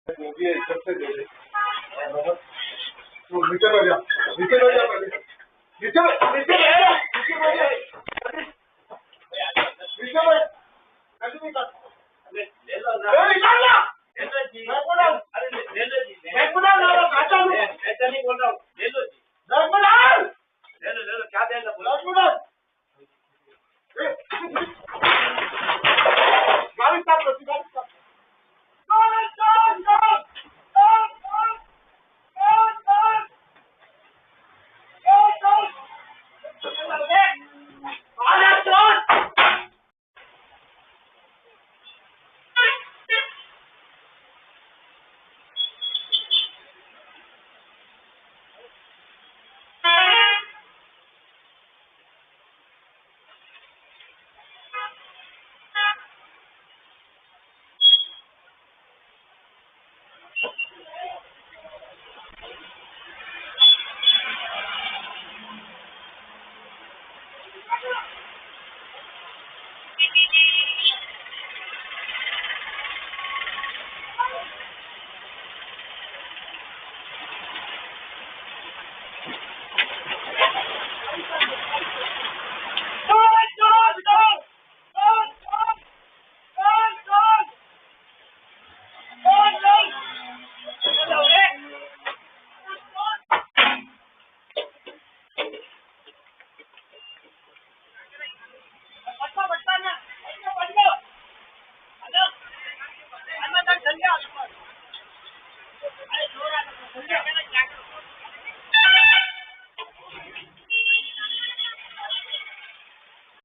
ये सबसे दे दे। तू नीचे बैठ जा, नीचे बैठ जा पहले। नीचे बैठ, नीचे बैठ जा, नीचे बैठ जा। नीचे बैठ। ऐसे नहीं कर। ले लो ना। ले निकाल ना। ले लो जी। मैं बोल रहा हूँ। अरे ले लो जी। मैं बोल रहा हूँ, खाता हूँ। ऐसा नहीं बोल रहा हूँ। ले लो जी। मैं बोल रहा हूँ। ले लो, क्या देना बोला? मैं बोल रहा हूँ। गाड़ी स्टार्ट कर, गाड़ी स्टार्ट।